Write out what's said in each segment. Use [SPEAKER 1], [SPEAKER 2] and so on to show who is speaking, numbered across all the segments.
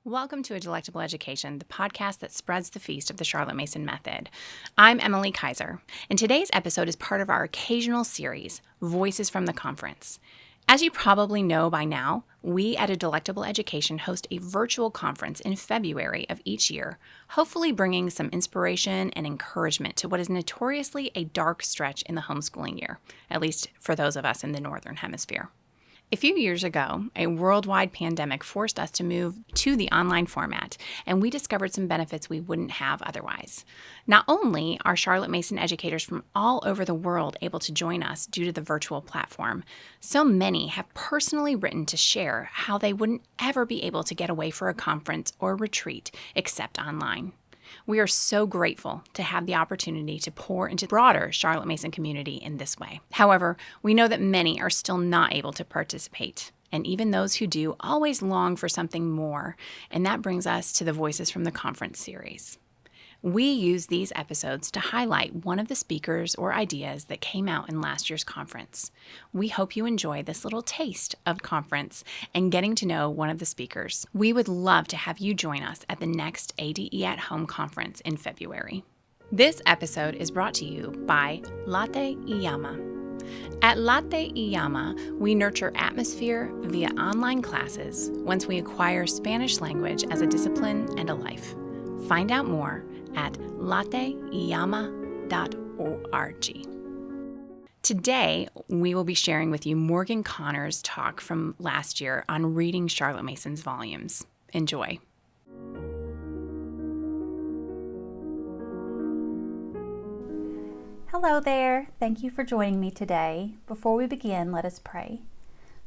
[SPEAKER 1] Welcome to A Delectable Education, the podcast that spreads the feast of the Charlotte Mason Method. I'm Emily Kaiser, and today's episode is part of our occasional series, Voices from the Conference. As you probably know by now, we at A Delectable Education host a virtual conference in February of each year, hopefully bringing some inspiration and encouragement to what is notoriously a dark stretch in the homeschooling year, at least for those of us in the Northern Hemisphere. A few years ago, a worldwide pandemic forced us to move to the online format, and we discovered some benefits we wouldn't have otherwise. Not only are Charlotte Mason educators from all over the world able to join us due to the virtual platform, so many have personally written to share how they wouldn't ever be able to get away for a conference or retreat except online. We are so grateful to have the opportunity to pour into the broader Charlotte Mason community in this way. However, we know that many are still not able to participate, and even those who do always long for something more, and that brings us to the Voices from the Conference series. We use these episodes to highlight one of the speakers or ideas that came out in last year's conference. We hope you enjoy this little taste of conference and getting to know one of the speakers. We would love to have you join us at the next ADE at Home conference in February. This episode is brought to you by Latte Iyama. At Latte Iyama, we nurture atmosphere via online classes once we acquire Spanish language as a discipline and a life. Find out more at latteiyama.org. Today, we will be sharing with you Morgan Connor's talk from last year on reading Charlotte Mason's volumes. Enjoy.
[SPEAKER 2] Hello there. Thank you for joining me today. Before we begin, let us pray.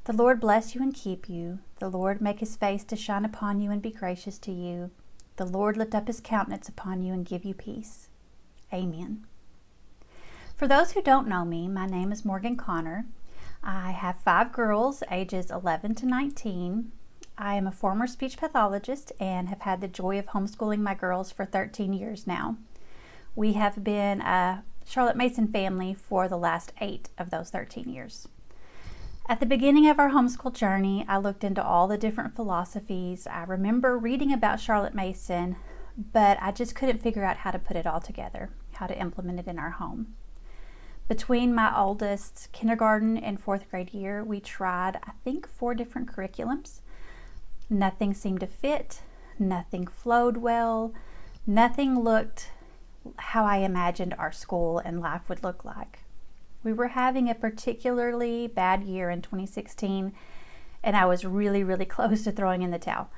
[SPEAKER 2] The Lord bless you and keep you. The Lord make his face to shine upon you and be gracious to you. The Lord lift up his countenance upon you and give you peace. Amen. For those who don't know me, my name is Morgan Connor. I have 5 girls, ages 11 to 19. I am a former speech pathologist and have had the joy of homeschooling my girls for 13 years now. We have been a Charlotte Mason family for the last 8 of those 13 years. At the beginning of our homeschool journey, I looked into all the different philosophies. I remember reading about Charlotte Mason, but I just couldn't figure out how to put it all together, how to implement it in our home. Between my oldest's kindergarten and 4th grade year, we tried, I think, 4 different curriculums. Nothing seemed to fit, nothing flowed well, nothing looked how I imagined our school and life would look like. We were having a particularly bad year in 2016, and I was really close to throwing in the towel.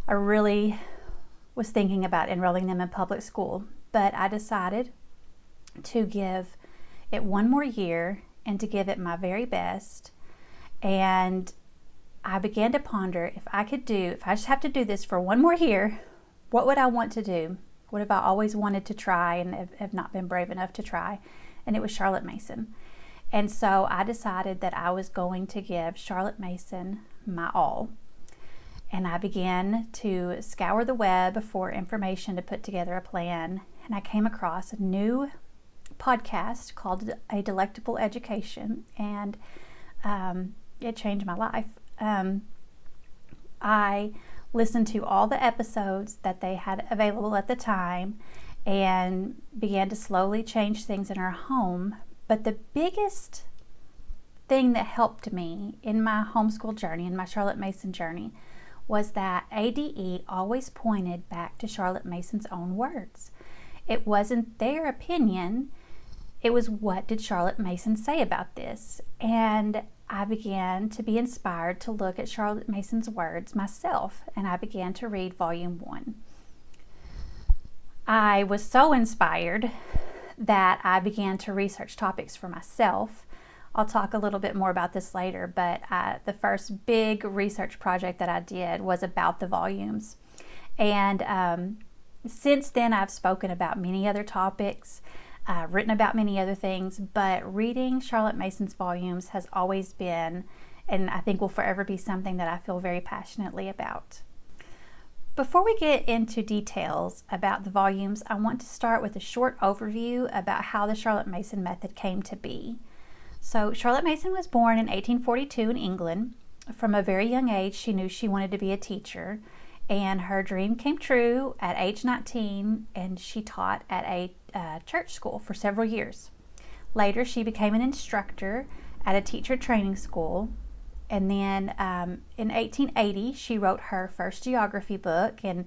[SPEAKER 2] I really was thinking about enrolling them in public school, but I decided to give it one more year and to give it my very best. And I began to ponder, if I just have to do this for one more year, what would I want to do? What have I always wanted to try and have not been brave enough to try? And it was Charlotte Mason. And so I decided that I was going to give Charlotte Mason my all. And I began to scour the web for information to put together a plan. And I came across a new podcast called A Delectable Education, and it changed my life. I listened to all the episodes that they had available at the time and began to slowly change things in our home. But the biggest thing that helped me in my homeschool journey, in my Charlotte Mason journey, was that ADE always pointed back to Charlotte Mason's own words. It wasn't their opinion, it was, what did Charlotte Mason say about this? And I began to be inspired to look at Charlotte Mason's words myself, and I began to read Volume 1. I was so inspired that I began to research topics for myself. I'll talk a little bit more about this later, but the first big research project that I did was about the volumes. And since then, I've spoken about many other topics, written about many other things, but reading Charlotte Mason's volumes has always been, and I think will forever be, something that I feel very passionately about. Before we get into details about the volumes, I want to start with a short overview about how the Charlotte Mason method came to be. So Charlotte Mason was born in 1842 in England. From a very young age, she knew she wanted to be a teacher, And her dream came true at age 19, and she taught at a church school for several years. Later, she became an instructor at a teacher training school. And then in 1880, she wrote her first geography book, and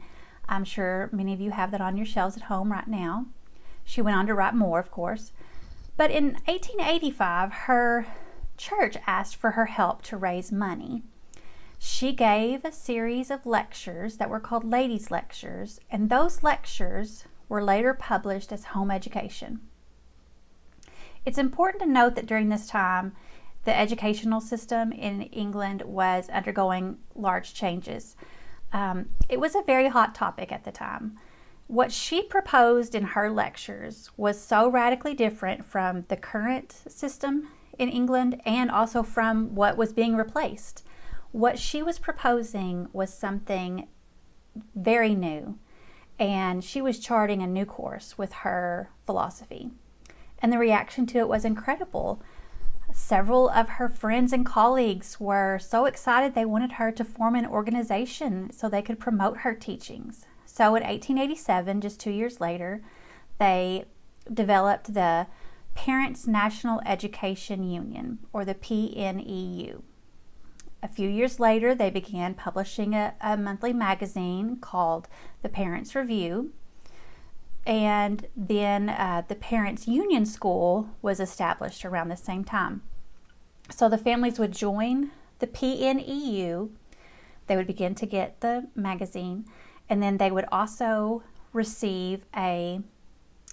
[SPEAKER 2] I'm sure many of you have that on your shelves at home right now. She went on to write more, of course. But in 1885, her church asked for her help to raise money. She gave a series of lectures that were called ladies' lectures, and those lectures were later published as Home Education. It's important to note that during this time, the educational system in England was undergoing large changes. It was a very hot topic at the time. What she proposed in her lectures was so radically different from the current system in England and also from what was being replaced. What she was proposing was something very new, and she was charting a new course with her philosophy. And the reaction to it was incredible. Several of her friends and colleagues were so excited they wanted her to form an organization so they could promote her teachings. So in 1887, just 2 years later, they developed the Parents National Education Union, or the PNEU. A few years later, they began publishing a monthly magazine called the Parents Review. And then the Parents Union School was established around the same time. So the families would join the PNEU, they would begin to get the magazine, and then they would also receive they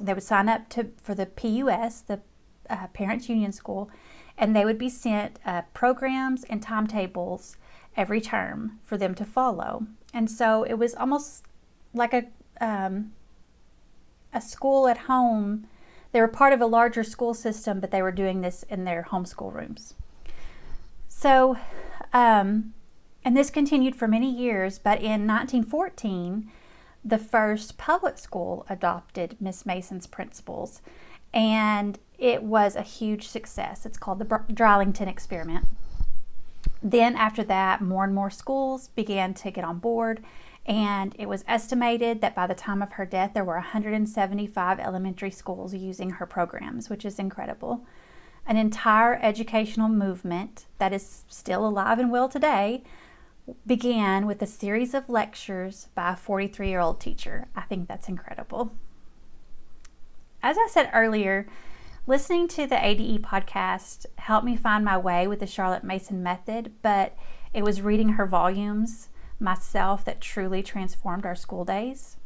[SPEAKER 2] would sign up for the PUS, the Parents Union School, and they would be sent programs and timetables every term for them to follow. And so it was almost like a school at home. They were part of a larger school system, but they were doing this in their homeschool rooms. So, and this continued for many years, but in 1914, the first public school adopted Miss Mason's principles, and it was a huge success. It's called the Drylington Experiment. Then after that, more and more schools began to get on board, and it was estimated that by the time of her death, there were 175 elementary schools using her programs, which is incredible. An entire educational movement that is still alive and well today began with a series of lectures by a 43-year-old teacher. I think that's incredible. As I said earlier, listening to the ADE podcast helped me find my way with the Charlotte Mason method, but it was reading her volumes myself that truly transformed our school days.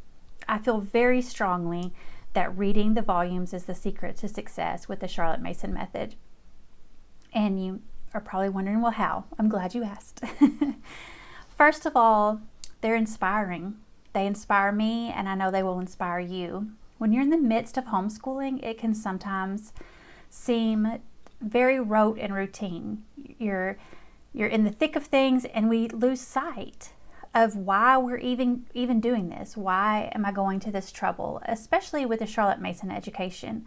[SPEAKER 2] I feel very strongly that reading the volumes is the secret to success with the Charlotte Mason method. And you are probably wondering, well, how? I'm glad you asked. First of all, they're inspiring. They inspire me, and I know they will inspire you. When you're in the midst of homeschooling, it can sometimes seem very rote and routine. You're in the thick of things, and we lose sight of why we're even doing this. Why am I going to this trouble, especially with the Charlotte Mason education?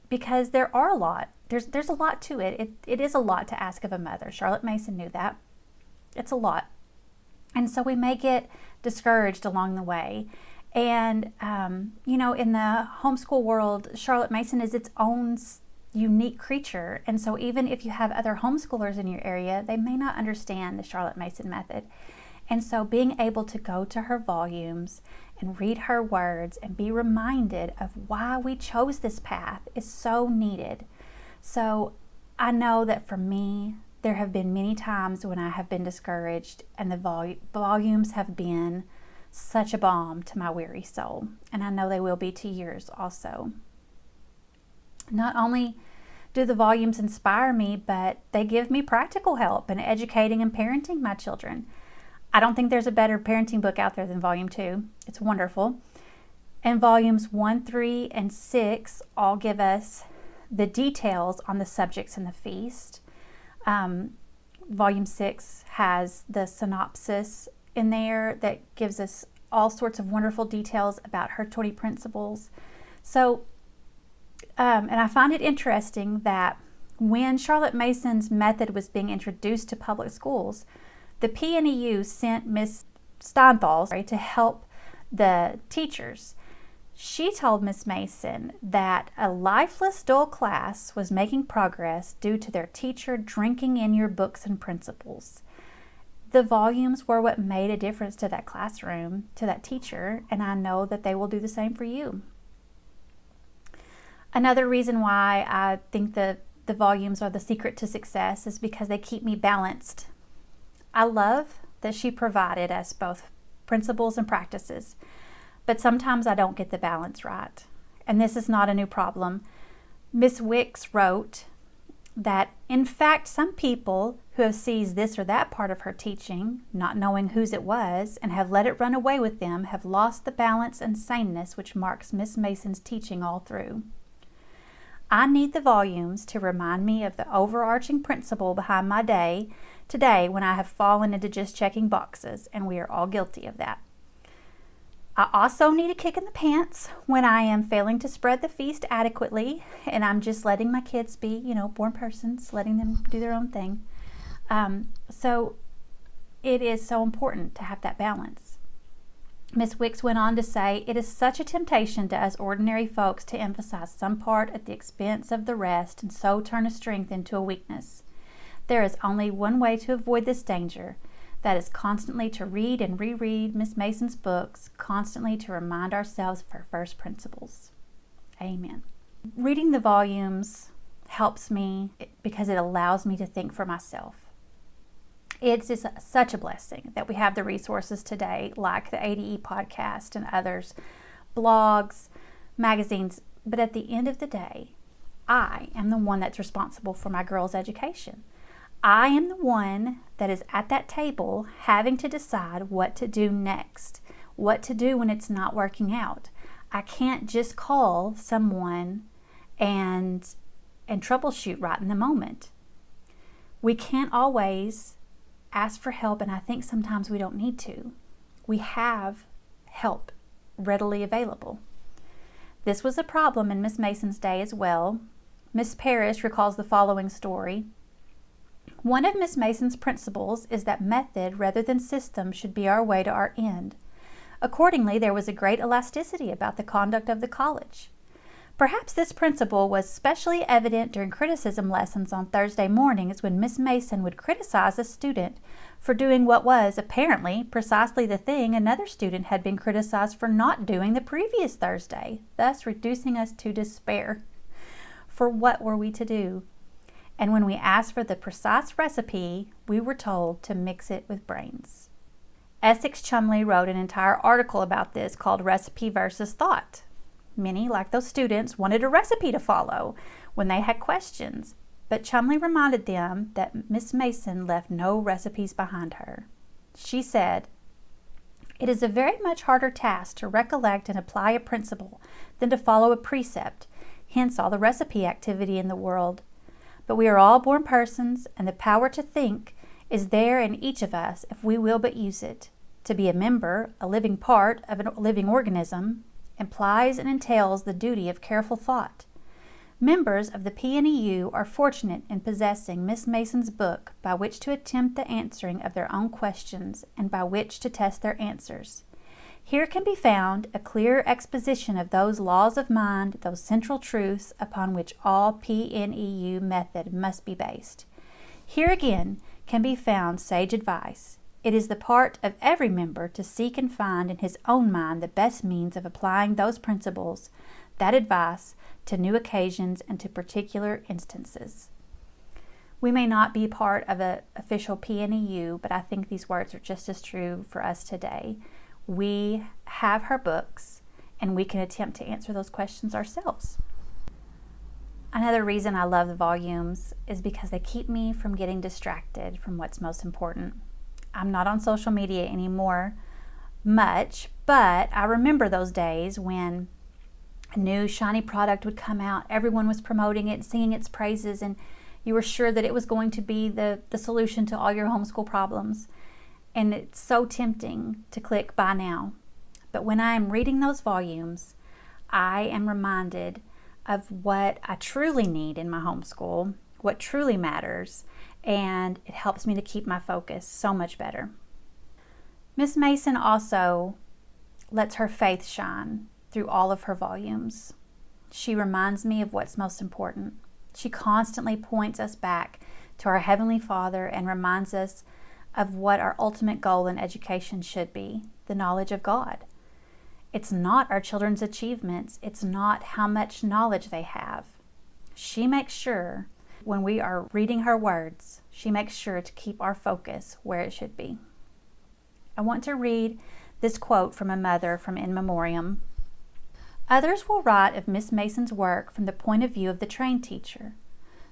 [SPEAKER 2] Because there are a lot. There's a lot to it. It is a lot to ask of a mother. Charlotte Mason knew that. It's a lot. And so we may get discouraged along the way. And, in the homeschool world, Charlotte Mason is its own unique creature. And so even if you have other homeschoolers in your area, they may not understand the Charlotte Mason method. And so being able to go to her volumes and read her words and be reminded of why we chose this path is so needed. So I know that for me, there have been many times when I have been discouraged, and the volumes have been such a balm to my weary soul. And I know they will be to yours also. Not only do the volumes inspire me, but they give me practical help in educating and parenting my children. I don't think there's a better parenting book out there than Volume 2. It's wonderful. And Volumes 1, 3, and 6 all give us the details on the subjects in the feast. Volume 6 has the synopsis in there that gives us all sorts of wonderful details about her 20 principles. So, and I find it interesting that when Charlotte Mason's method was being introduced to public schools, the PNEU sent Miss Steinthals, to help the teachers. She told Miss Mason that a lifeless, dull class was making progress due to their teacher drinking in your books and principles. The volumes were what made a difference to that classroom, to that teacher, and I know that they will do the same for you. Another reason why I think the volumes are the secret to success is because they keep me balanced. I love that she provided us both principles and practices, but sometimes I don't get the balance right. And this is not a new problem. Miss Wicks wrote that, in fact, some people who have seized this or that part of her teaching, not knowing whose it was, and have let it run away with them, have lost the balance and saneness which marks Miss Mason's teaching all through. I need the volumes to remind me of the overarching principle behind my day today when I have fallen into just checking boxes, and we are all guilty of that. I also need a kick in the pants when I am failing to spread the feast adequately and I'm just letting my kids be, born persons, letting them do their own thing. So it is so important to have that balance. Miss Wicks went on to say, "It is such a temptation to us ordinary folks to emphasize some part at the expense of the rest and so turn a strength into a weakness. There is only one way to avoid this danger. That is constantly to read and reread Miss Mason's books, constantly to remind ourselves of her first principles." Amen. Reading the volumes helps me because it allows me to think for myself. It's just such a blessing that we have the resources today, like the ADE podcast and others, blogs, magazines. But at the end of the day, I am the one that's responsible for my girls' education. I am the one that is at that table having to decide what to do next, what to do when it's not working out. I can't just call someone and troubleshoot right in the moment. We can't always ask for help, and I think sometimes we don't need to. We have help readily available. This was a problem in Miss Mason's day as well. Miss Parrish recalls the following story. "One of Miss Mason's principles is that method rather than system should be our way to our end. Accordingly, there was a great elasticity about the conduct of the college. Perhaps this principle was specially evident during criticism lessons on Thursday mornings when Miss Mason would criticize a student for doing what was, apparently, precisely the thing another student had been criticized for not doing the previous Thursday, thus reducing us to despair. For what were we to do? And when we asked for the precise recipe, we were told to mix it with brains." Essex Chumley wrote an entire article about this called Recipe versus Thought. Many, like those students, wanted a recipe to follow when they had questions, but Chumley reminded them that Miss Mason left no recipes behind her. She said, "It is a very much harder task to recollect and apply a principle than to follow a precept, hence all the recipe activity in the world. But we are all born persons, and the power to think is there in each of us if we will but use it. To be a member, a living part of a living organism, implies and entails the duty of careful thought. Members of the PNEU are fortunate in possessing Miss Mason's book by which to attempt the answering of their own questions and by which to test their answers. Here can be found a clear exposition of those laws of mind, those central truths upon which all PNEU method must be based. Here again can be found sage advice. It is the part of every member to seek and find in his own mind the best means of applying those principles, that advice, to new occasions and to particular instances." We may not be part of an official PNEU, but I think these words are just as true for us today. We have her books, and we can attempt to answer those questions ourselves. Another reason I love the volumes is because they keep me from getting distracted from what's most important. I'm not on social media anymore much, but I remember those days when a new shiny product would come out, everyone was promoting it, singing its praises, and you were sure that it was going to be the solution to all your homeschool problems. And it's so tempting to click buy now. But when I am reading those volumes, I am reminded of what I truly need in my homeschool, what truly matters, and it helps me to keep my focus so much better. Miss Mason also lets her faith shine through all of her volumes. She reminds me of what's most important. She constantly points us back to our Heavenly Father and reminds us of what our ultimate goal in education should be, the knowledge of God. It's not our children's achievements. It's not how much knowledge they have. She makes sure when we are reading her words, she makes sure to keep our focus where it should be. I want to read this quote from a mother from In Memoriam. Others will write of Miss Mason's work from the point of view of the trained teacher.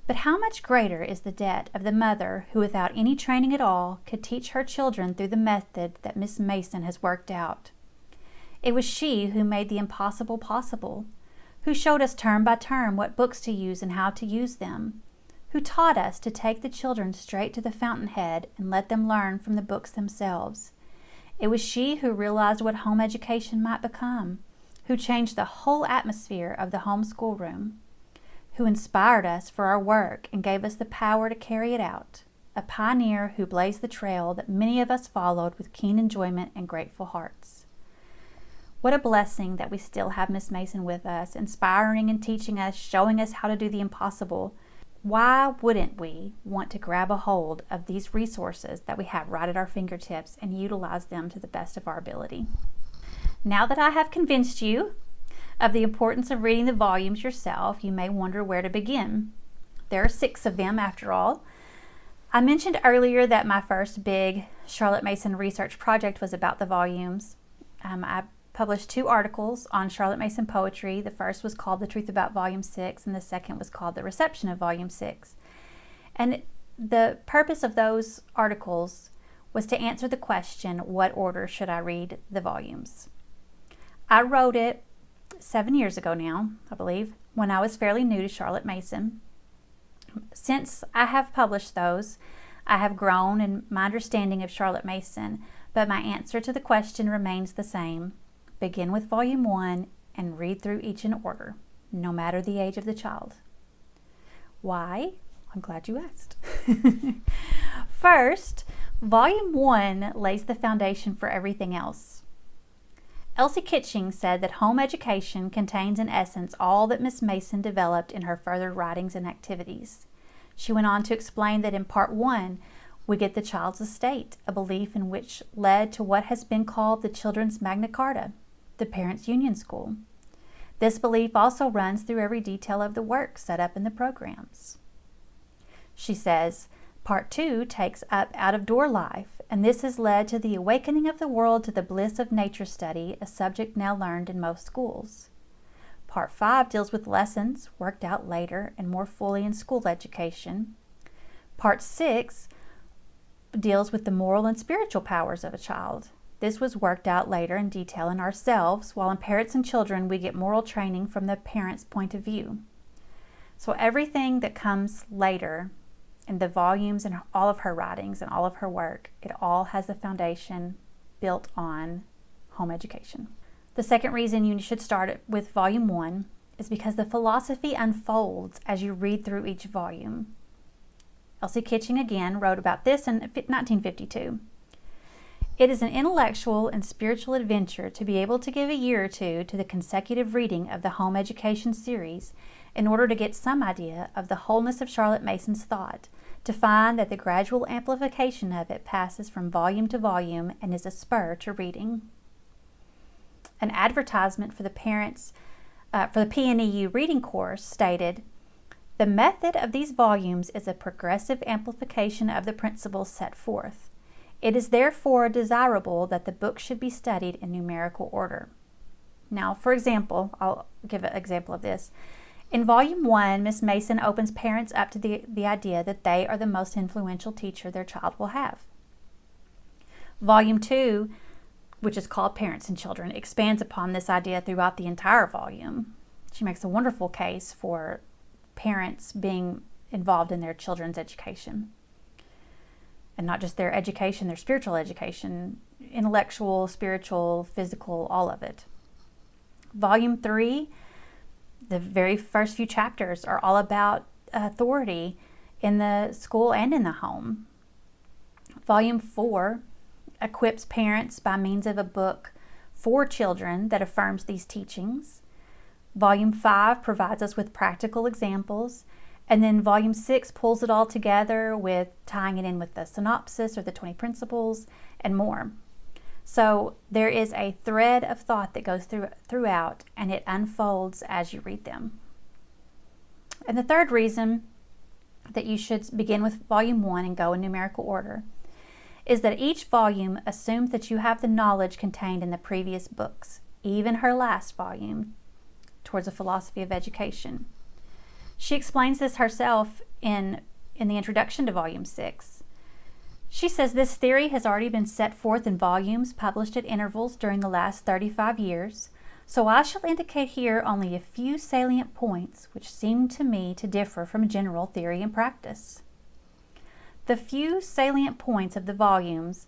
[SPEAKER 2] But how much greater is the debt of the mother who, without any training at all, could teach her children through the method that Miss Mason has worked out. It was she who made the impossible possible, who showed us term by term what books to use and how to use them, who taught us to take the children straight to the fountainhead and let them learn from the books themselves. It was she who realized what home education might become, who changed the whole atmosphere of the home schoolroom, who inspired us for our work and gave us the power to carry it out, a pioneer who blazed the trail that many of us followed with keen enjoyment and grateful hearts. What a blessing that we still have Miss Mason with us, inspiring and teaching us, showing us how to do the impossible. Why wouldn't we want to grab a hold of these resources that we have right at our fingertips and utilize them to the best of our ability? Now that I have convinced you of the importance of reading the volumes yourself, you may wonder where to begin. There are 6 of them after all. I mentioned earlier that my first big Charlotte Mason research project was about the volumes. I published 2 articles on Charlotte Mason poetry. The first was called The Truth About Volume 6, and the second was called The Reception of Volume 6. And the purpose of those articles was to answer the question, what order should I read the volumes? I wrote it 7 years ago now, I believe, when I was fairly new to Charlotte Mason. Since I have published those, I have grown in my understanding of Charlotte Mason, but my answer to the question remains the same. Begin with Volume 1 and read through each in order, no matter the age of the child. Why? I'm glad you asked. First, Volume 1 lays the foundation for everything else. Elsie Kitching said that home education contains in essence all that Miss Mason developed in her further writings and activities. She went on to explain that in Part 1, we get the child's estate, a belief in which led to what has been called the Children's Magna Carta, the Parents' Union School. This belief also runs through every detail of the work set up in the programs. She says, Part 2 takes up out-of-door life, and this has led to the awakening of the world to the bliss of nature study, a subject now learned in most schools. Part 5 deals with lessons worked out later and more fully in school education. Part 6 deals with the moral and spiritual powers of a child. This was worked out later in detail in ourselves, while in Parents and Children we get moral training from the parent's point of view. So everything that comes later in the volumes and all of her writings and all of her work, it all has a foundation built on home education. The second reason you should start with Volume 1 is because the philosophy unfolds as you read through each volume. Elsie Kitching again wrote about this in 1952. It is an intellectual and spiritual adventure to be able to give a year or two to the consecutive reading of the home education series in order to get some idea of the wholeness of Charlotte Mason's thought, to find that the gradual amplification of it passes from volume to volume and is a spur to reading. An advertisement for the PNEU reading course stated, "The method of these volumes is a progressive amplification of the principles set forth. It is therefore desirable that the book should be studied in numerical order." Now, for example, I'll give an example of this. In Volume 1, Miss Mason opens parents up to the idea that they are the most influential teacher their child will have. Volume 2, which is called Parents and Children, expands upon this idea throughout the entire volume. She makes a wonderful case for parents being involved in their children's education. And not just their education, their spiritual education, intellectual, spiritual, physical, all of it. Volume 3, the very first few chapters are all about authority in the school and in the home. Volume 4 equips parents by means of a book for children that affirms these teachings. Volume 5 provides us with practical examples. And then Volume 6 pulls it all together with tying it in with the synopsis or the 20 principles and more. So there is a thread of thought that goes throughout, and it unfolds as you read them. And the third reason that you should begin with Volume 1 and go in numerical order is that each volume assumes that you have the knowledge contained in the previous books, even her last volume, Towards a Philosophy of Education. She explains this herself in the introduction to Volume 6. She says this theory has already been set forth in volumes published at intervals during the last 35 years, so I shall indicate here only a few salient points which seem to me to differ from general theory and practice. The few salient points of the volumes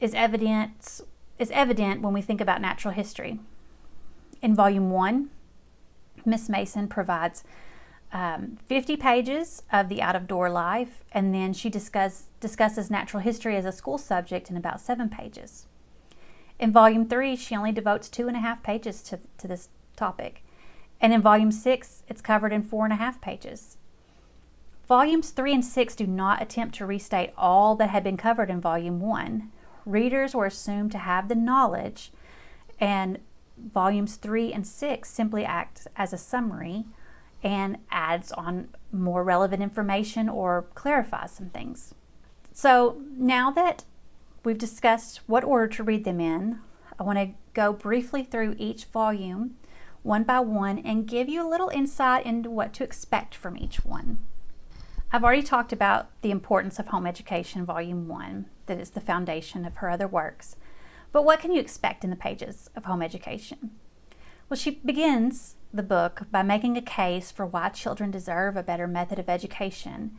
[SPEAKER 2] is evident when we think about natural history. In Volume 1, Miss Mason provides 50 pages of the out-of-door life, and then she discusses natural history as a school subject in about 7 pages. In Volume 3, she only devotes 2.5 pages to this topic, and in Volume 6, it's covered in 4.5 pages. Volumes 3 and 6 do not attempt to restate all that had been covered in Volume 1. Readers were assumed to have the knowledge, and Volumes 3 and 6 simply act as a summary and adds on more relevant information or clarifies some things. So now that we've discussed what order to read them in, I want to go briefly through each volume one by one and give you a little insight into what to expect from each one. I've already talked about the importance of Home Education, Volume 1, that is the foundation of her other works. But what can you expect in the pages of Home Education? Well, she begins the book by making a case for why children deserve a better method of education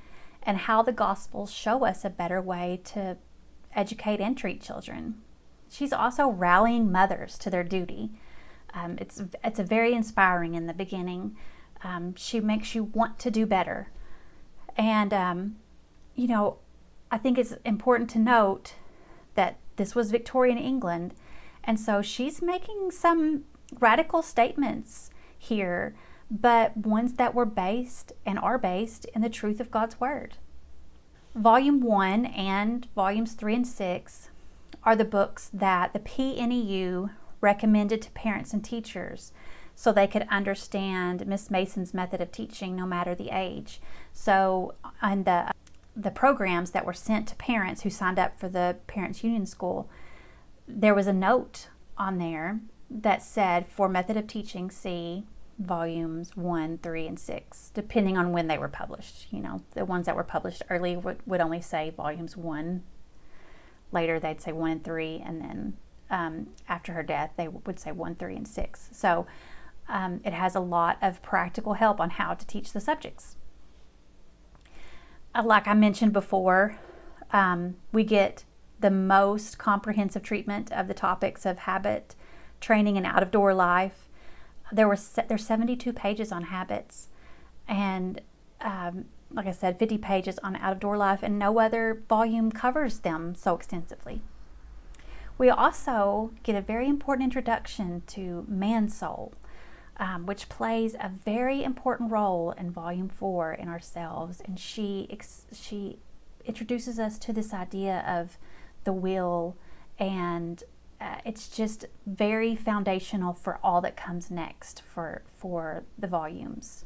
[SPEAKER 2] and how the Gospels show us a better way to educate and treat children. She's also rallying mothers to their duty. It's a very inspiring in the beginning. She makes you want to do better. And, I think it's important to note that this was Victorian England, and so she's making some radical statements here, but ones that were based and are based in the truth of God's Word. Volume 1 and Volumes 3 and 6 are the books that the PNEU recommended to parents and teachers so they could understand Miss Mason's method of teaching no matter the age. So on the programs that were sent to parents who signed up for the Parents Union School, there was a note on there that said, for method of teaching, see Volumes 1, 3, and 6, depending on when they were published. The ones that were published early would only say Volumes 1. Later, they'd say 1 and 3, and then after her death, they would say 1, 3, and 6. So it has a lot of practical help on how to teach the subjects. Like I mentioned before, we get the most comprehensive treatment of the topics of habit, training, and out-of-door life. There's 72 pages on habits, and like I said, 50 pages on out-of-door life, and no other volume covers them so extensively. We also get a very important introduction to man's soul, which plays a very important role in Volume 4 in ourselves, and she introduces us to this idea of the will, and it's just very foundational for all that comes next for the volumes.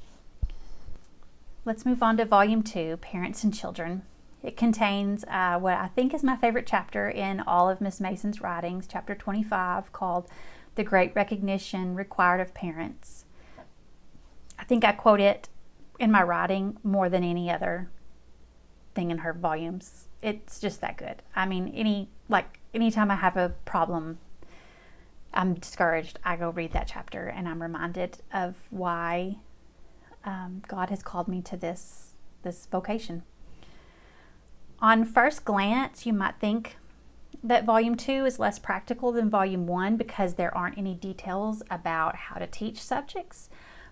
[SPEAKER 2] Let's move on to Volume 2, Parents and Children. It contains what I think is my favorite chapter in all of Miss Mason's writings, Chapter 25, called The Great Recognition Required of Parents. I think I quote it in my writing more than any other thing in her volumes. It's just that good. I mean, anytime I have a problem, I'm discouraged, I go read that chapter and I'm reminded of why God has called me to this vocation. On first glance, you might think that Volume 2 is less practical than Volume 1 because there aren't any details about how to teach subjects,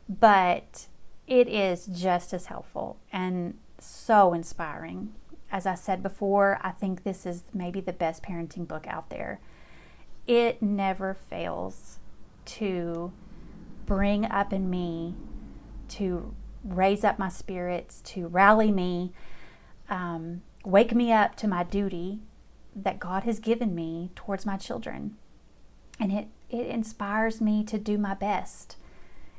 [SPEAKER 2] but it is just as helpful and so inspiring. As I said before, I think this is maybe the best parenting book out there. It never fails to bring up in me, to raise up my spirits, to rally me, wake me up to my duty that God has given me towards my children. And it inspires me to do my best.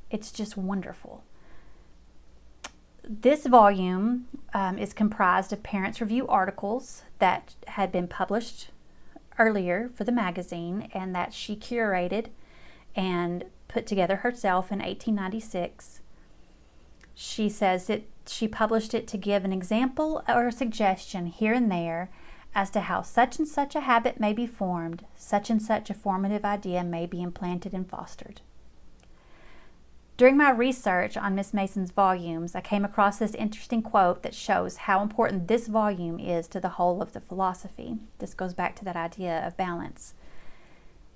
[SPEAKER 2] It's just wonderful. This volume is comprised of Parents Review articles that had been published earlier for the magazine and that she curated and put together herself in 1896. She says that she published it to give an example or a suggestion here and there as to how such and such a habit may be formed, such and such a formative idea may be implanted and fostered. During my research on Miss Mason's volumes, I came across this interesting quote that shows how important this volume is to the whole of the philosophy. This goes back to that idea of balance.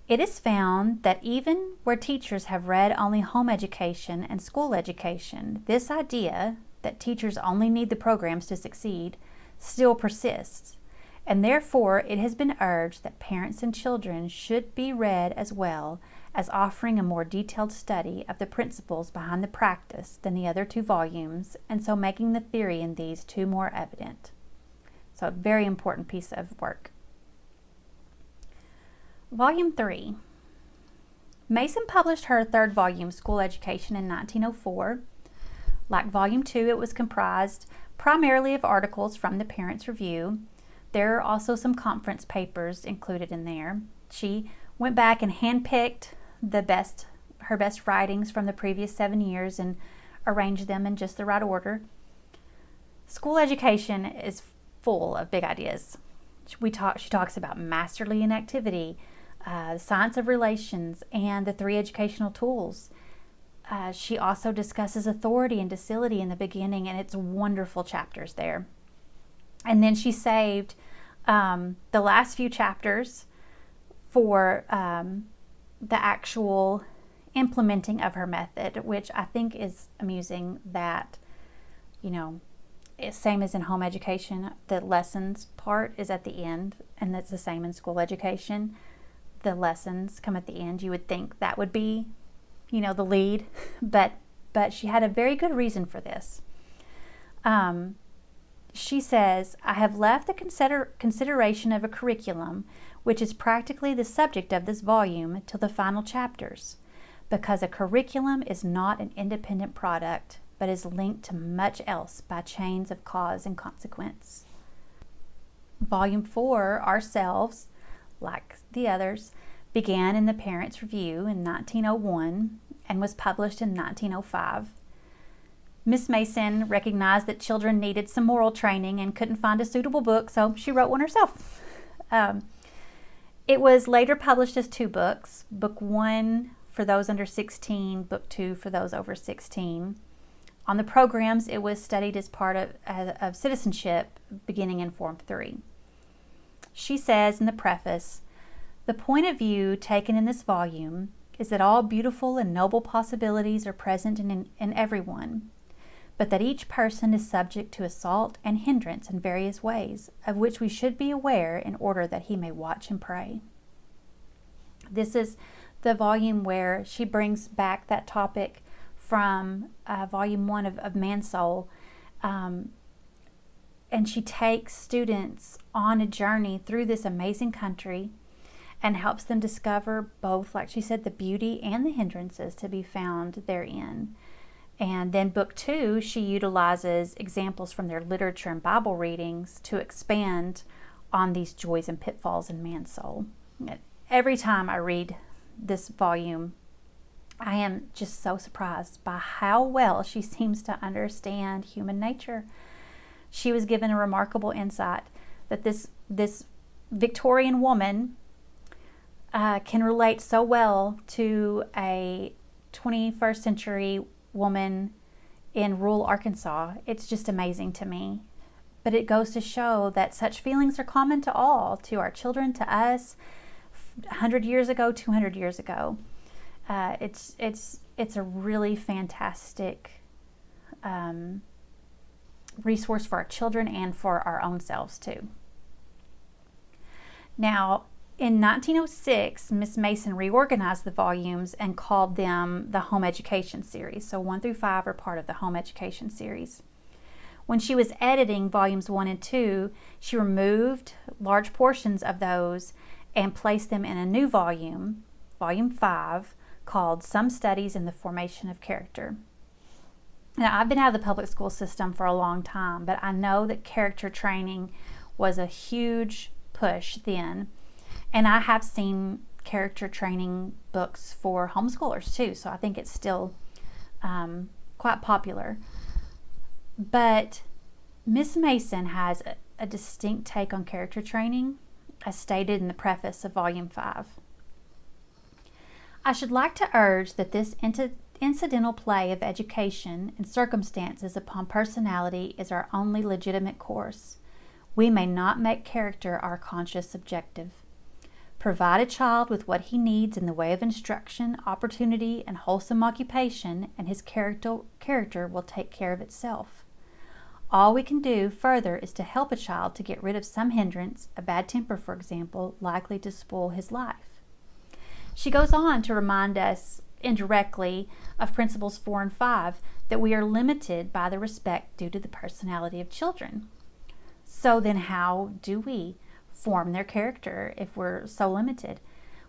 [SPEAKER 2] It is found that even where teachers have read only home education and school education, this idea that teachers only need the programs to succeed still persists, and therefore it has been urged that parents and children should be read as well as offering a more detailed study of the principles behind the practice than the other two volumes, and so making the theory in these two more evident. So a very important piece of work. Volume 3. Mason published her third volume, School Education, in 1904. Like Volume 2, it was comprised primarily of articles from the Parents Review. There are also some conference papers included in there. She went back and handpicked her best writings from the previous 7 years and arranged them in just the right order. School Education is full of big ideas. She talks about masterly inactivity, the science of relations, and the 3 educational tools. She also discusses authority and docility in the beginning, and it's wonderful chapters there. And then she saved the last few chapters for the actual implementing of her method, which I think is amusing that, it's same as in home education, the lessons part is at the end, and that's the same in school education. The lessons come at the end. You would think that would be, the lead, but she had a very good reason for this. She says, I have left the consideration of a curriculum, which is practically the subject of this volume, till the final chapters, because a curriculum is not an independent product, but is linked to much else by chains of cause and consequence. Volume 4, Ourselves, like the others, began in the Parents Review in 1901 and was published in 1905. Miss Mason recognized that children needed some moral training and couldn't find a suitable book, so she wrote one herself. It was later published as 2 books, Book 1 for those under 16, Book 2 for those over 16. On the programs, it was studied as part of citizenship beginning in Form 3. She says in the preface, the point of view taken in this volume is that all beautiful and noble possibilities are present in everyone, but that each person is subject to assault and hindrance in various ways, of which we should be aware in order that he may watch and pray. This is the volume where she brings back that topic from Volume 1 of Man's Soul, and she takes students on a journey through this amazing country and helps them discover both, like she said, the beauty and the hindrances to be found therein. And then Book 2, she utilizes examples from their literature and Bible readings to expand on these joys and pitfalls in man's soul. Every time I read this volume, I am just so surprised by how well she seems to understand human nature. She was given a remarkable insight that this Victorian woman can relate so well to a 21st century woman in rural Arkansas. It's just amazing to me. But it goes to show that such feelings are common to all, to our children, to us, 100 years ago, 200 years ago. It's a really fantastic resource for our children and for our own selves too. Now, in 1906, Miss Mason reorganized the volumes and called them the Home Education Series. So 1 through 5 are part of the Home Education Series. When she was editing volumes 1 and 2, she removed large portions of those and placed them in a new volume, volume 5, called Some Studies in the Formation of Character. Now, I've been out of the public school system for a long time, but I know that character training was a huge push then. And I have seen character training books for homeschoolers too, so I think it's still quite popular. But Miss Mason has a distinct take on character training, as stated in the preface of Volume 5. I should like to urge that this incidental play of education and circumstances upon personality is our only legitimate course. We may not make character our conscious objective. Provide a child with what he needs in the way of instruction, opportunity, and wholesome occupation, and his character will take care of itself. All we can do further is to help a child to get rid of some hindrance, a bad temper, for example, likely to spoil his life. She goes on to remind us indirectly of principles 4 and 5 that we are limited by the respect due to the personality of children. So then how do we form their character if we're so limited?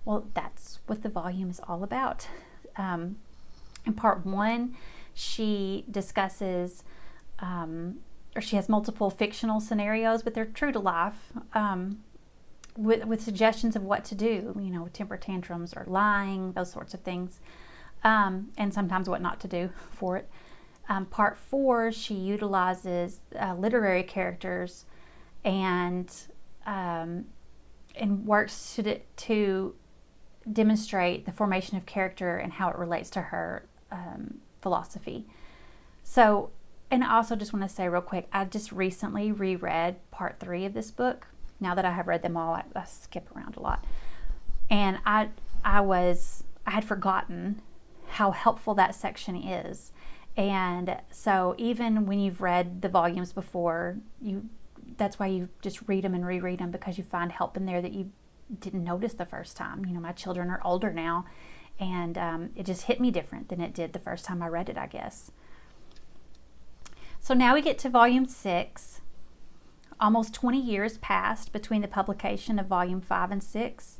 [SPEAKER 2] Well, that's what the volume is all about. In part 1, she discusses, or she has multiple fictional scenarios, but they're true to life, with suggestions of what to do, temper tantrums or lying, those sorts of things, and sometimes what not to do for it. Part 4, she utilizes literary characters and works to demonstrate the formation of character and how it relates to her philosophy. So, and I also just want to say real quick, I just recently reread part 3 of this book. Now that I have read them all, I skip around a lot. And I had forgotten how helpful that section is. And so even when you've read the volumes before, that's why you just read them and reread them, because you find help in there that you didn't notice the first time. My children are older now, and it just hit me different than it did the first time I read it, I guess. So now we get to Volume 6. Almost 20 years passed between the publication of Volume 5 and 6,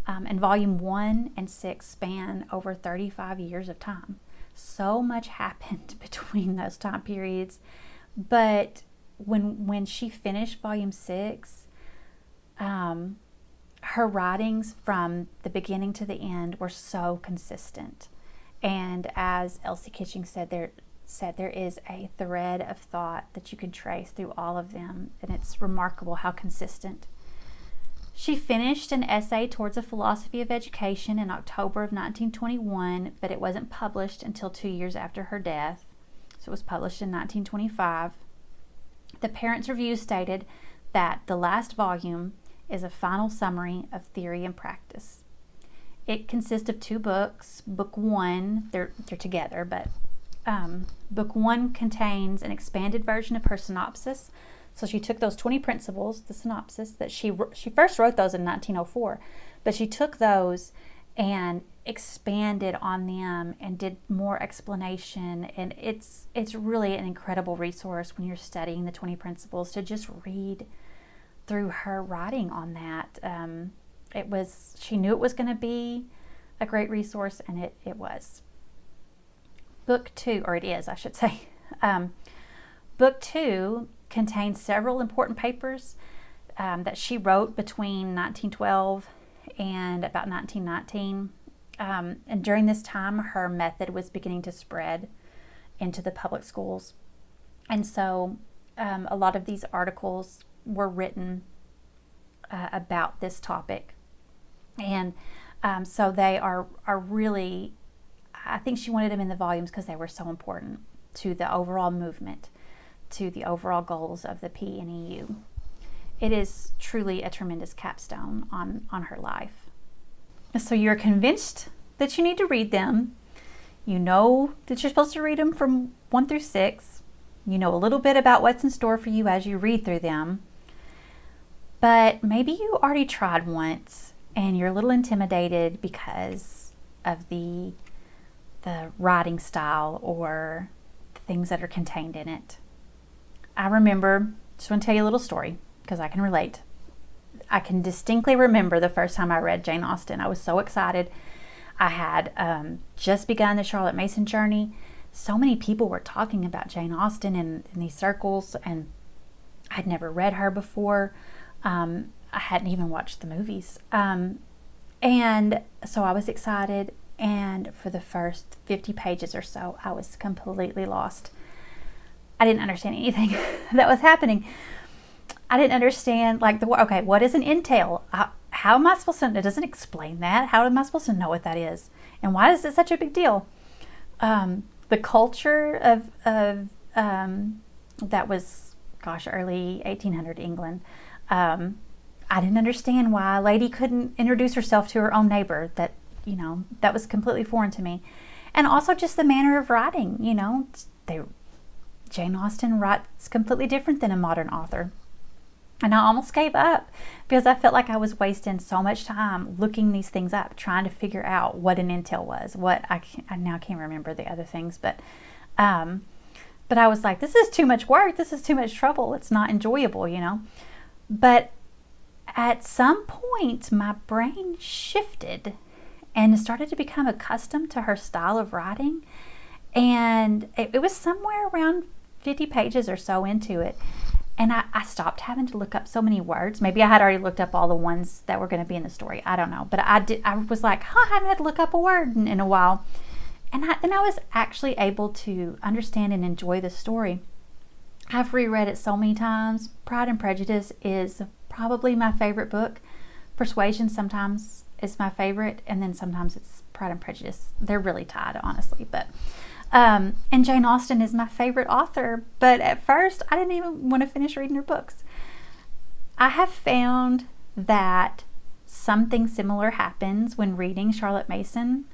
[SPEAKER 2] and Volume 1 and 6 span over 35 years of time. So much happened between those time periods, but when she finished Volume 6, her writings from the beginning to the end were so consistent. And as Elsie Kitching said, there is a thread of thought that you can trace through all of them, and it's remarkable how consistent. She finished an essay towards a philosophy of education in October of 1921, but it wasn't published until 2 years after her death. So it was published in 1925. The Parents' Review stated that the last volume is a final summary of theory and practice. It consists of 2 books. Book 1, they're together, but Book 1 contains an expanded version of her synopsis. So she took those 20 principles, the synopsis, that she first wrote those in 1904, but she took those and expanded on them and did more explanation. And it's really an incredible resource when you're studying the 20 principles to just read through her writing on that. She knew it was going to be a great resource, and it was. Book 2, or it is, I should say. Book 2 contains several important papers that she wrote between 1912 and about 1919. And during this time, her method was beginning to spread into the public schools. And so a lot of these articles were written about this topic. And so they are really, I think she wanted them in the volumes because they were so important to the overall movement, to the overall goals of the PNEU. It is truly a tremendous capstone on her life. So you're convinced that you need to read them. You know that you're supposed to read them from 1 through 6. You know a little bit about what's in store for you as you read through them, but maybe you already tried once and you're a little intimidated because of the writing style or the things that are contained in it. I remember, just want to tell you a little story because I can relate. I can distinctly remember the first time I read Jane Austen. I was so excited. I had just begun the Charlotte Mason journey. So many people were talking about Jane Austen in these circles, and I'd never read her before. I hadn't even watched the movies. And so I was excited, and for the first 50 pages or so, I was completely lost. I didn't understand anything that was happening. I didn't understand, like, okay, what is an entail? How am I supposed to, it doesn't explain that. How am I supposed to know what that is? And why is it such a big deal? The culture of that was, early 1800 England. I didn't understand why a lady couldn't introduce herself to her own neighbor. That was completely foreign to me. And also just the manner of writing, Jane Austen writes completely different than a modern author. And I almost gave up because I felt like I was wasting so much time looking these things up, trying to figure out what an entail was. I now can't remember the other things, but I was like, this is too much work. This is too much trouble. It's not enjoyable, But at some point, my brain shifted and started to become accustomed to her style of writing. And it was somewhere around 50 pages or so into it. And I stopped having to look up so many words. Maybe I had already looked up all the ones that were going to be in the story. I don't know. But I was like, I haven't had to look up a word in a while. And then I was actually able to understand and enjoy the story. I've reread it so many times. Pride and Prejudice is probably my favorite book. Persuasion sometimes is my favorite. And then sometimes it's Pride and Prejudice. They're really tied, honestly. But and Jane Austen is my favorite author, but at first I didn't even want to finish reading her books. I have found that something similar happens when reading Charlotte Mason.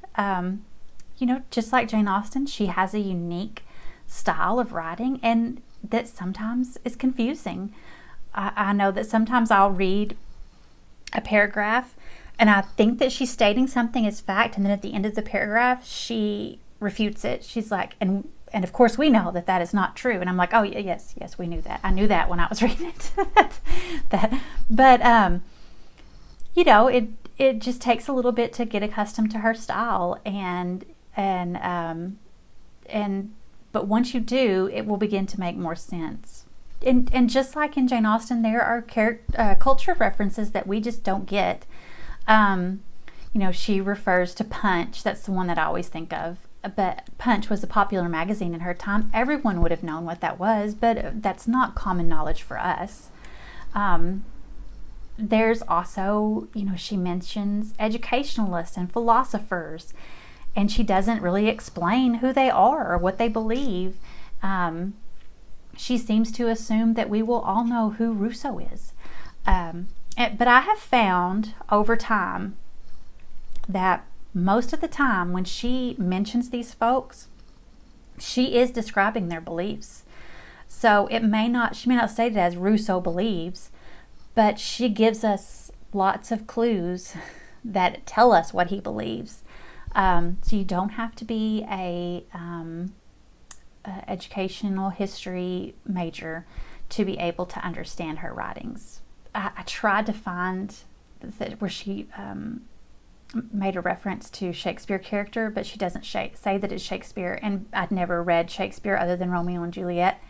[SPEAKER 2] Just like Jane Austen, she has a unique style of writing, and that sometimes is confusing. I know that sometimes I'll read a paragraph and I think that she's stating something as fact, and then at the end of the paragraph she refutes it. She's like, and of course we know that is not true. And I'm like, oh yes, we knew that. I knew that when I was reading it. But it just takes a little bit to get accustomed to her style, but once you do, it will begin to make more sense. And just like in Jane Austen, there are culture references that we just don't get. She refers to Punch. That's the one that I always think of. But Punch was a popular magazine in her time. Everyone would have known what that was, but that's not common knowledge for us. There's also, she mentions educationalists and philosophers, and she doesn't really explain who they are or what they believe. She seems to assume that we will all know who Rousseau is. But I have found over time that most of the time when she mentions these folks, she is describing their beliefs. So she may not state it as Rousseau believes, but she gives us lots of clues that tell us what he believes. So you don't have to be a educational history major to be able to understand her writings. I tried to find where she made a reference to Shakespeare character, but she doesn't say that it's Shakespeare, and I'd never read Shakespeare other than Romeo and Juliet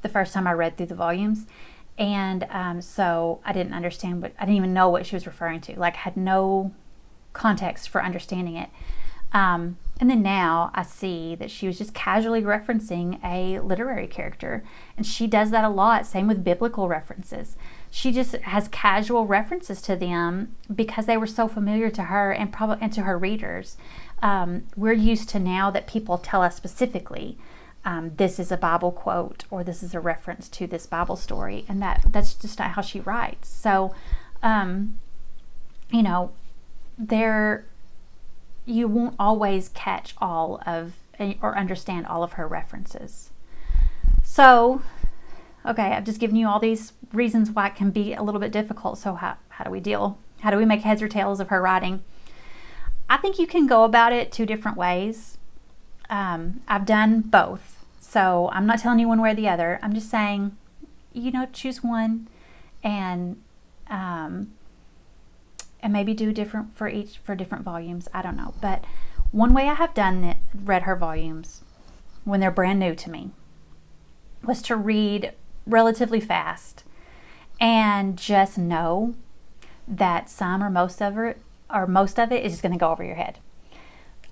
[SPEAKER 2] the first time I read through the volumes, and so I didn't understand I didn't even know what she was referring to, had no context for understanding it. And then now I see that she was just casually referencing a literary character, and she does that a lot. Same with biblical references. She just has casual references to them because they were so familiar to her and to her readers. We're used to now that people tell us specifically, this is a Bible quote or this is a reference to this Bible story, and that's just not how she writes. So, you won't always catch all of or understand all of her references. So, okay, I've just given you all these reasons why it can be a little bit difficult. So how do we deal? How do we make heads or tails of her writing? I think you can go about it two different ways. I've done both. So I'm not telling you one way or the other. I'm just saying, choose one and maybe do different for different volumes. I don't know. But one way I have read her volumes when they're brand new to me was to read relatively fast and just know that some or most of it is just going to go over your head.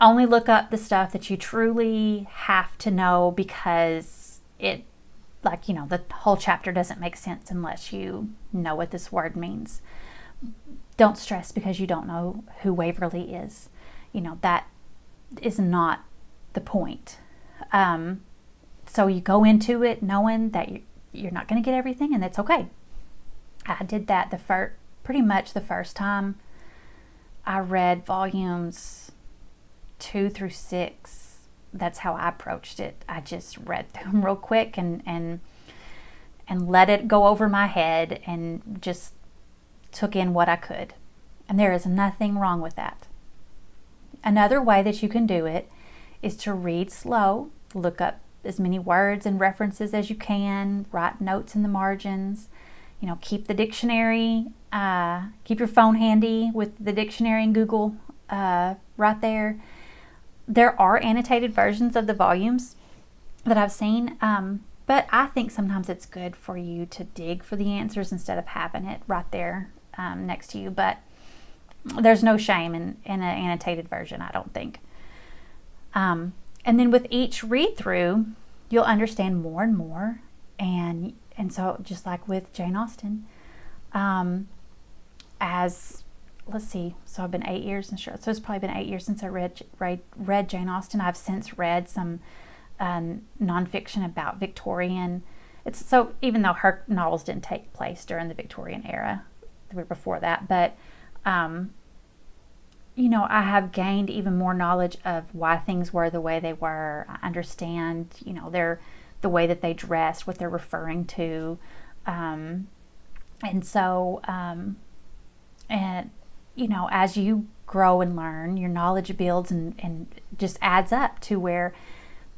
[SPEAKER 2] Only look up the stuff that you truly have to know because the whole chapter doesn't make sense unless you know what this word means. Don't stress because you don't know who Waverly is. That is not the point. So you go into it knowing that you're not going to get everything, and that's okay. I did that pretty much the first time I read volumes 2 through 6. That's how I approached it. I just read through them real quick and let it go over my head and just took in what I could. And there is nothing wrong with that. Another way that you can do it is to read slow, look up as many words and references as you can, write notes in the margins, keep the dictionary, keep your phone handy with the dictionary and Google right there. There are annotated versions of the volumes that I've seen, but I think sometimes it's good for you to dig for the answers instead of having it right there next to you. But there's no shame in an annotated version, I don't think. And then with each read through, you'll understand more and more. And so just like with Jane Austen, so I've been 8 years, so it's probably been 8 years since I read Jane Austen. I've since read some nonfiction about Victorian. So even though her novels didn't take place during the Victorian era, they were before that, but I have gained even more knowledge of why things were the way they were. I understand, the way that they dressed, what they're referring to. And so, as you grow and learn, your knowledge builds and just adds up to where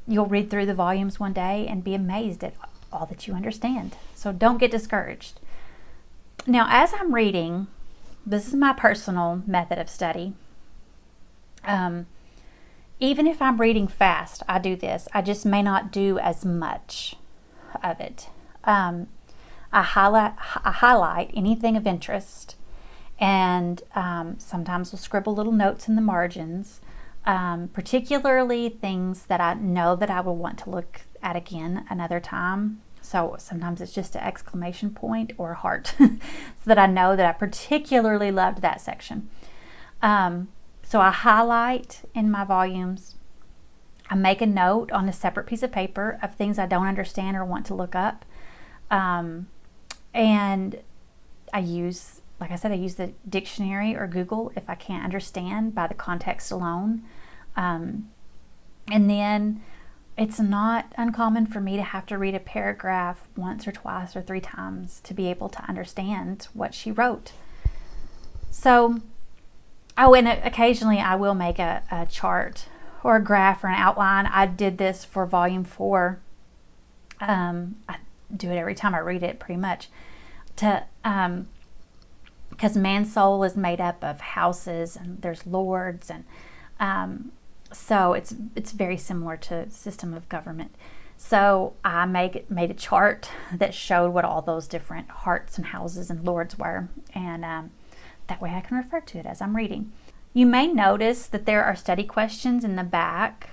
[SPEAKER 2] you'll read through the volumes one day and be amazed at all that you understand. So don't get discouraged. Now, as I'm reading, this is my personal method of study. Even if I'm reading fast, I do this. I just may not do as much of it. I highlight anything of interest, and sometimes we'll scribble little notes in the margins, particularly things that I know that I will want to look at again another time. So sometimes it's just an exclamation point or a heart so that I know that I particularly loved that section. So I highlight in my volumes. I make a note on a separate piece of paper of things I don't understand or want to look up. And I use the dictionary or Google if I can't understand by the context alone. And then it's not uncommon for me to have to read a paragraph once or twice or 3 times to be able to understand what she wrote. So, and occasionally I will make a chart or a graph or an outline. I did this for volume 4. I do it every time I read it pretty much. Because man's soul is made up of houses and there's lords, and so it's very similar to system of government. So I made a chart that showed what all those different hearts and houses and lords were, and that way I can refer to it as I'm reading. You may notice that there are study questions in the back.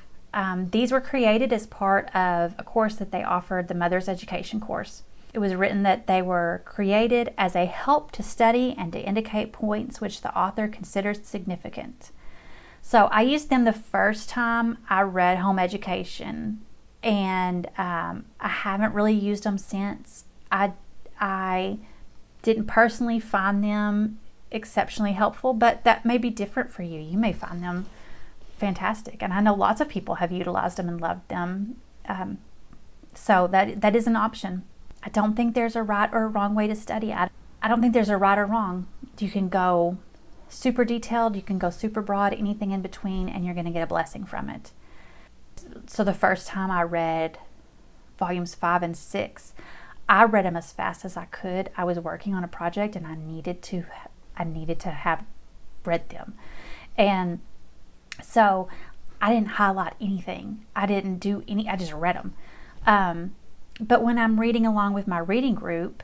[SPEAKER 2] These were created as part of a course that they offered, the Mother's Education course. It was written that they were created as a help to study and to indicate points which the author considers significant. So I used them the first time I read Home Education, and I haven't really used them since. I didn't personally find them exceptionally helpful, but that may be different for you. You may find them fantastic, and I know lots of people have utilized them and loved them. So that is an option. I don't think there's a right or a wrong way to study. I don't think there's a right or wrong. You can go super detailed, you can go super broad, anything in between, and you're going to get a blessing from it. So the first time I read volumes 5 and 6, I read them as fast as I could. I was working on a project and I needed to have read them. And so I didn't highlight anything. I just read them. But when I'm reading along with my reading group,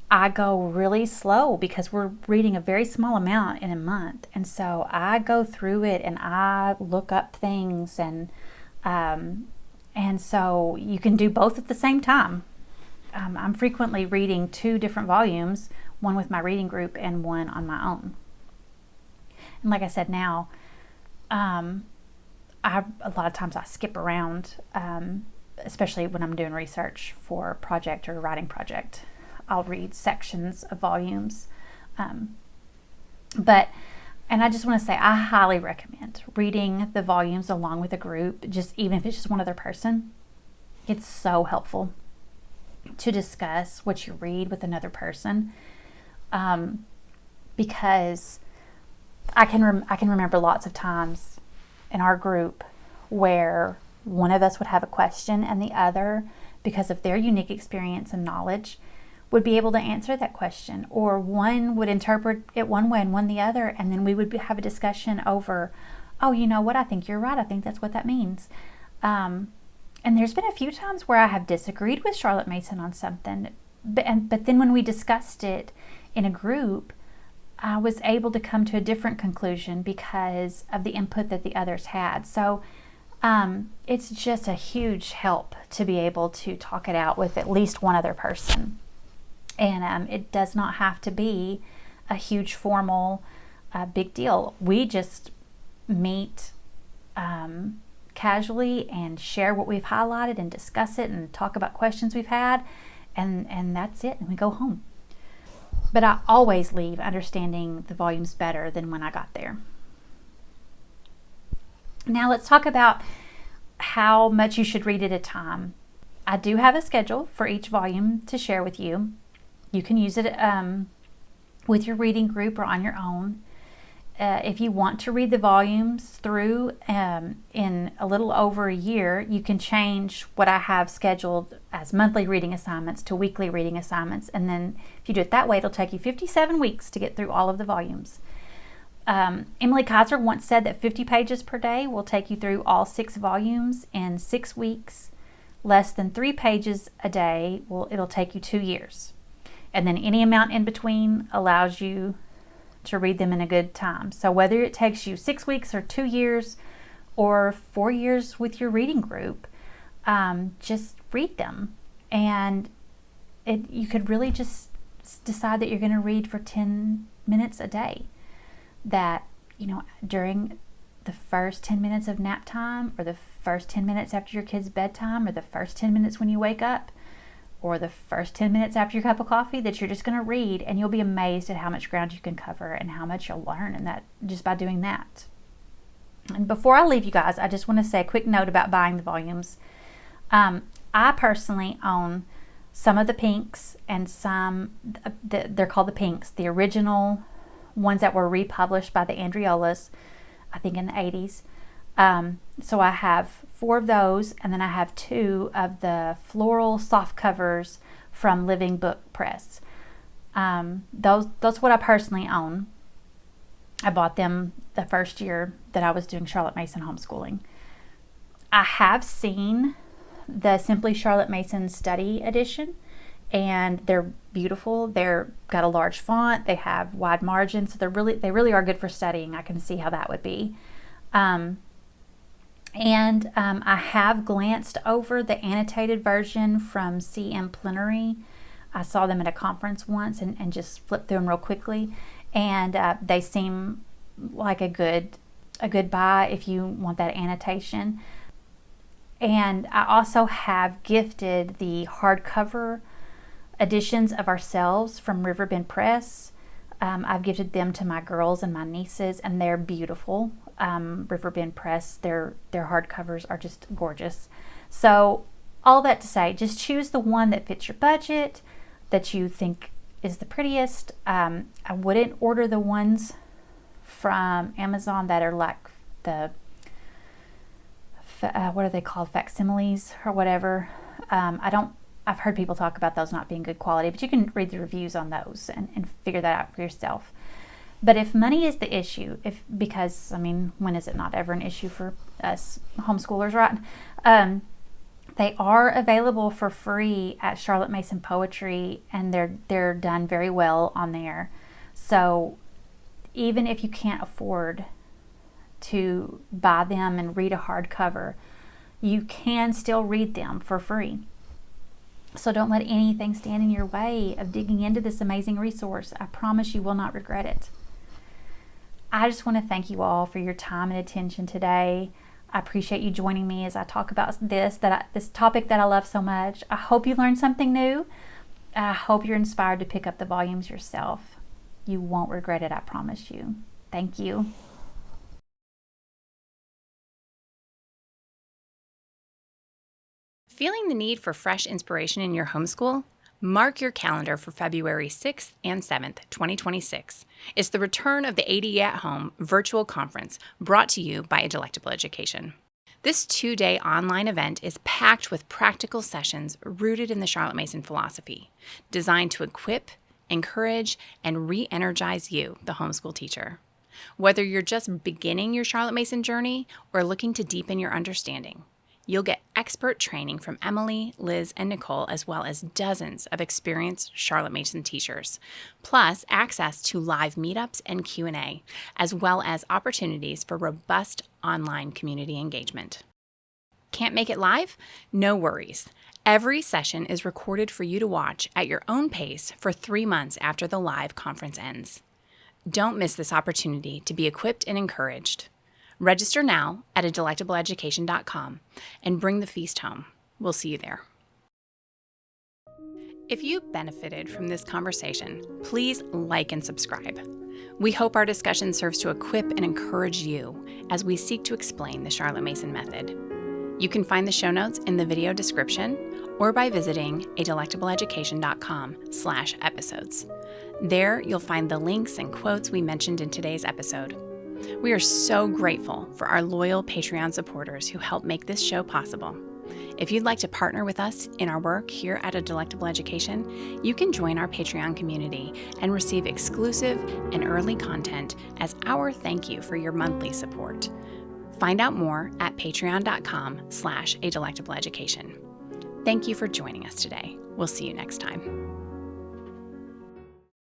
[SPEAKER 2] I go really slow because we're reading a very small amount in a month. And so I go through it and I look up things, and so you can do both at the same time. I'm frequently reading 2 different volumes, one with my reading group and one on my own. And like I said, now, a lot of times I skip around, especially when I'm doing research for a project or a writing project. I'll read sections of volumes. And I just want to say, I highly recommend reading the volumes along with a group, just even if it's just one other person. It's so helpful to discuss what you read with another person, because I can remember lots of times in our group where one of us would have a question and the other, because of their unique experience and knowledge, would be able to answer that question, or one would interpret it one way and one the other, and then we would have a discussion over, oh, you know what, I think you're right, I think that's what that means. And there's been a few times where I have disagreed with Charlotte Mason on something, but then when we discussed it in a group, I was able to come to a different conclusion because of the input that the others had. So it's just a huge help to be able to talk it out with at least one other person. And it does not have to be a huge formal big deal. We just meet casually and share what we've highlighted and discuss it and talk about questions we've had, and that's it, and we go home. But I always leave understanding the volumes better than when I got there. Now let's talk about how much you should read at a time. I do have a schedule for each volume to share with you. You can use it with your reading group or on your own. If you want to read the volumes through in a little over a year, you can change what I have scheduled as monthly reading assignments to weekly reading assignments. And then if you do it that way, it'll take you 57 weeks to get through all of the volumes. Emily Kaiser once said that 50 pages per day will take you through all 6 volumes in 6 weeks. Less than 3 pages a day, it'll take you 2 years. And then any amount in between allows you to read them in a good time. So whether it takes you 6 weeks or 2 years or 4 years with your reading group, just read them. And you could really just decide that you're going to read for 10 minutes a day. That, during the first 10 minutes of nap time, or the first 10 minutes after your kid's bedtime, or the first 10 minutes when you wake up, or the first 10 minutes after your cup of coffee, that you're just going to read, and you'll be amazed at how much ground you can cover and how much you'll learn in that just by doing that. And before I leave you guys, I just want to say a quick note about buying the volumes. I personally own some of the pinks and some, they're called the pinks, the original ones that were republished by the Andreolas, I think in the 80s. So I have 4 of those, and then I have 2 of the floral soft covers from Living Book Press. That's what I personally own. I bought them the first year that I was doing Charlotte Mason homeschooling. I have seen the Simply Charlotte Mason Study Edition, and they're beautiful. They're got a large font. They have wide margins, so they really are good for studying. I can see how that would be. I have glanced over the annotated version from CM Plenary. I saw them at a conference once and just flipped through them real quickly, and they seem like a good buy if you want that annotation. And I also have gifted the hardcover editions of Ourselves from Riverbend Press. I've gifted them to my girls and my nieces, and they're beautiful. Riverbend Press, their hardcovers are just gorgeous. So all that to say, just choose the one that fits your budget, that you think is the prettiest. I wouldn't order the ones from Amazon that are like the what are they called, facsimiles or whatever. I've heard people talk about those not being good quality, but you can read the reviews on those and figure that out for yourself. But if money is the issue, because when is it not ever an issue for us homeschoolers, right? They are available for free at Charlotte Mason Poetry, and they're done very well on there. So even if you can't afford to buy them and read a hardcover, you can still read them for free. So don't let anything stand in your way of digging into this amazing resource. I promise you will not regret it. I just want to thank you all for your time and attention today. I appreciate you joining me as I talk about this topic that I love so much. I hope you learned something new. I hope you're inspired to pick up the volumes yourself. You won't regret it, I promise you. Thank you.
[SPEAKER 1] Feeling the need for fresh inspiration in your homeschool? Mark your calendar for February 6th and 7th, 2026. It's the return of the ADE Home Virtual Conference, brought to you by A Delectable Education. This 2-day online event is packed with practical sessions rooted in the Charlotte Mason philosophy, designed to equip, encourage, and re-energize you, the homeschool teacher. Whether you're just beginning your Charlotte Mason journey or looking to deepen your understanding, you'll get expert training from Emily, Liz, and Nicole, as well as dozens of experienced Charlotte Mason teachers, plus access to live meetups and Q&A, as well as opportunities for robust online community engagement. Can't make it live? No worries. Every session is recorded for you to watch at your own pace for 3 months after the live conference ends. Don't miss this opportunity to be equipped and encouraged. Register now at adelectableeducation.com and bring the feast home. We'll see you there. If you benefited from this conversation, please like and subscribe. We hope our discussion serves to equip and encourage you as we seek to explain the Charlotte Mason method. You can find the show notes in the video description or by visiting adelectableeducation.com/episodes. There, you'll find the links and quotes we mentioned in today's episode. We are so grateful for our loyal Patreon supporters who help make this show possible. If you'd like to partner with us in our work here at A Delectable Education, you can join our Patreon community and receive exclusive and early content as our thank you for your monthly support. Find out more at patreon.com/adelectableeducation. Thank you for joining us today. We'll see you next time.